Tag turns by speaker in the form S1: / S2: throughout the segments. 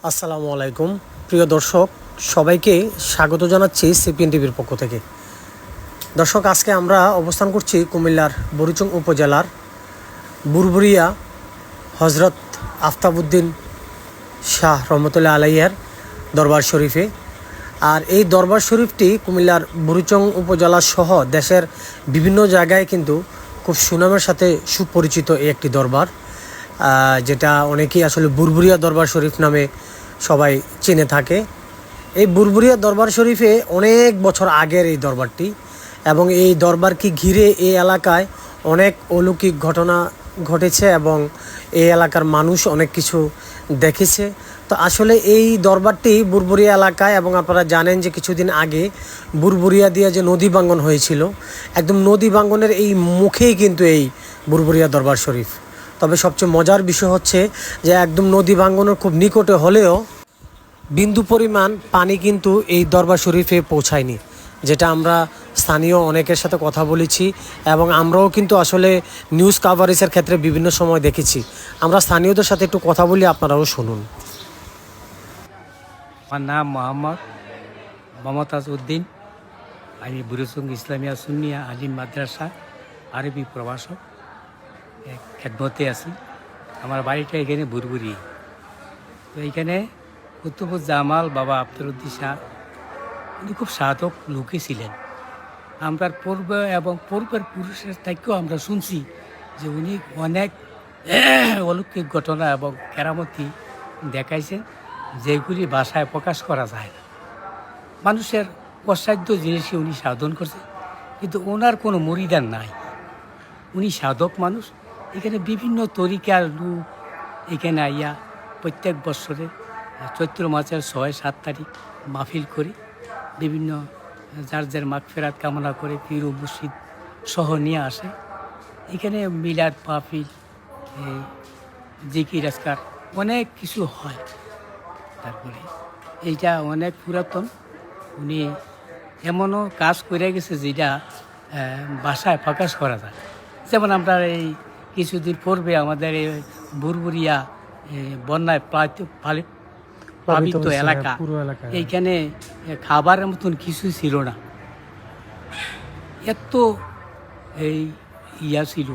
S1: আসসালামু আলাইকুম প্রিয় দর্শক, সবাইকে স্বাগত জানাচ্ছি সিপিএন টিভির পক্ষ থেকে। দর্শক, আজকে আমরা অবস্থান করছি কুমিল্লার বুড়িচং উপজেলার বুরবুরিয়া হজরত আফতাবউদ্দিন শাহ রহমতুল্লাহ আলাইহির দরবার শরীফে। আর এই দরবার শরীফটি কুমিল্লার বুড়িচং উপজেলা সহ দেশের বিভিন্ন জায়গায় কিন্তু খুব সুনামের সাথে সুপরিচিত এই একটি দরবার, যেটা অনেকেই আসলে বুরবুরিয়া দরবার শরীফ নামে সবাই চিনে থাকে। এই বুরবুরিয়া দরবার শরীফে অনেক বছর আগের এই দরবারটি, এবং এই দরবারকে ঘিরে এই এলাকায় অনেক অলৌকিক ঘটনা ঘটেছে এবং এই এলাকার মানুষ অনেক কিছু দেখেছে। তো আসলে এই দরবারটি বুরবুরিয়া এলাকায়, এবং আপনারা জানেন যে কিছুদিন আগে বুরবুরিয়া দিয়ে যে নদী ভাঙ্গন হয়েছিল, একদম নদী ভাঙ্গনের এই মুখেই কিন্তু এই বুরবুরিয়া দরবার শরীফ। তবে সবচেয়ে মজার বিষয় হচ্ছে যে একদম নদী ভাঙ্গনের খুব নিকটে হলেও বিন্দু পরিমাণ পানি কিন্তু এই দরবার শরীফে পৌঁছায়নি, যেটা আমরা স্থানীয় অনেকের সাথে কথা বলেছি এবং আমরাও কিন্তু আসলে নিউজ কাভারেজের ক্ষেত্রে বিভিন্ন সময় দেখেছি। আমরা স্থানীয়দের সাথে একটু কথা বলি, আপনারাও শুনুন।
S2: আমার নাম মোহাম্মদ মমতাজ উদ্দিন। আমি বুড়িচং ইসলামিয়া সুন্নিয়া আলিম মাদ্রাসা আরবি প্রভাষক খেদমতে আছি। আমার বাড়িটা এখানে বুরবুরি। তো এইখানে কুতুবুজ্জামাল বাবা আফতাবউদ্দিন শাহ উনি খুব সাধক লোকই ছিলেন। আমরা পূর্বে এবং পূর্বের পুরুষের থেকেও আমরা শুনছি যে উনি অনেক অলৌকিক ঘটনা এবং কেরামতি দেখাইছেন, যেগুলি ভাষায় প্রকাশ করা যায় না। মানুষের অসাধ্য জিনিসই উনি সাধন করছে, কিন্তু ওনার কোনো মরিদান নাই। উনি সাধক মানুষ। এখানে বিভিন্ন তরিকার লোক এখানে আইয়া প্রত্যেক বছরে চৈত্র মাসের 6-7 তারিখ মাহফিল করে বিভিন্ন যার যার মাগফিরাত কামনা করে পীর ও মুর্শিদ সহ নিয়ে আসে। এখানে মিলাদ মাহফিল, জিকির আজকার অনেক কিছু হয়। তারপরে এইটা অনেক পুরাতন। উনি এমনও কাজ করে গেছে যেটা ভাষায় প্রকাশ করা যায়। যেমন আমরা এই কিছুদিন পূর্বে আমাদের এই বুরবুরিয়া বন্যায় প্লাবিত এলাকা, এইখানে খাবারের মতন কিছু ছিল না। এত এই ছিল,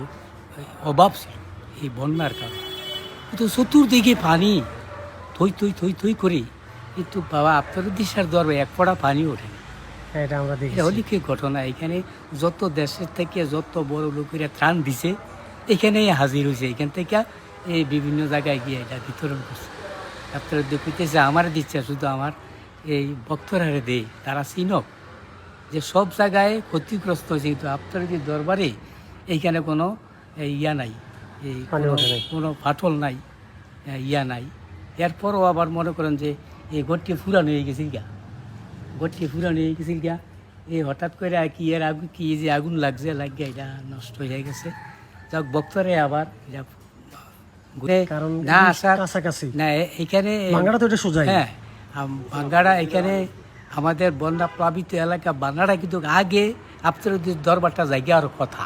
S2: অভাব ছিল এই বন্যার কারণে। কিন্তু চতুর্দিকে পানি থই থই থই থই করে, কিন্তু বাবা আফতাবউদ্দিন শাহর দরবারে এক ফোঁটা পানি ওঠে।
S1: এটা আমরা দেখি
S2: অলৌকিক ঘটনা। এখানে যত দেশের থেকে যত বড় লোকেরা ত্রাণ দিছে এখানেই হাজির হয়েছে। এখান থেকে এই বিভিন্ন জায়গায় গিয়ে এটা বিতরণ করছে। আফতাবউদ্দিন কইতেছে আমার দিচ্ছে, শুধু আমার এই ভক্তরারে দেয়, তারা চিনক যে সব জায়গায় ক্ষতিগ্রস্ত হয়েছে, কিন্তু আফতাবউদ্দিন দরবারে এইখানে কোনো ইয়া নাই, এই কোনো ফাটল নাই, ইয়া নাই। এরপরও আবার মনে করেন যে এই ঘরটি ফুরানো হয়ে গেছিল গা, ঘরটি ফুরানো হয়ে গেছিল গা। এই হঠাৎ করে কি এর আগুন, কি যে আগুন লাগছে, লাগিয়ে এটা নষ্ট হয়ে গেছে। যাক, ভক্তরে আবার না আসার
S1: কাছাকাছি
S2: না এখানে হ্যাঁ, বাঙ্গাড়া এখানে আমাদের বন্যা প্লাবিত এলাকা বাঙ্গাড়া, কিন্তু আগে আফতাবউদ্দিন দরবারটা জায়গার কথা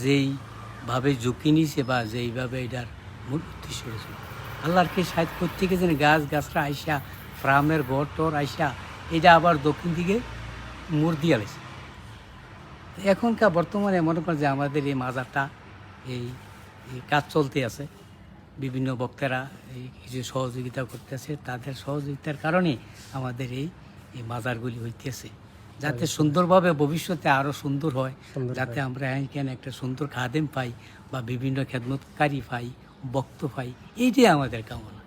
S2: যেইভাবে ঝুঁকি নিছে বা যেইভাবে এটার মূল উদ্দেশ্য হয়েছিল। আল্লাহর কে সাহিত্য করতে গেছে গাছ গাছরা আইসা, ফ্রামের ঘর টর আইসা, এটা আবার দক্ষিণ দিকে মোড় দিয়ে গেছে। এখনকার বর্তমানে মনে করেন যে আমাদের এই মাজারটা এই কাজ চলতে আছে। বিভিন্ন বক্তারা এই কিছু সহযোগিতা করতেছে, তাদের সহযোগিতার কারণে আমাদের এই মাজারগুলি হইতেছে, যাতে সুন্দরভাবে ভবিষ্যতে আরও সুন্দর হয়, যাতে আমরা এখানে একটা সুন্দর খাদেম পাই বা বিভিন্ন খেদমতকারী পাই, বক্ত পাই। এইটাই আমাদের কামনা।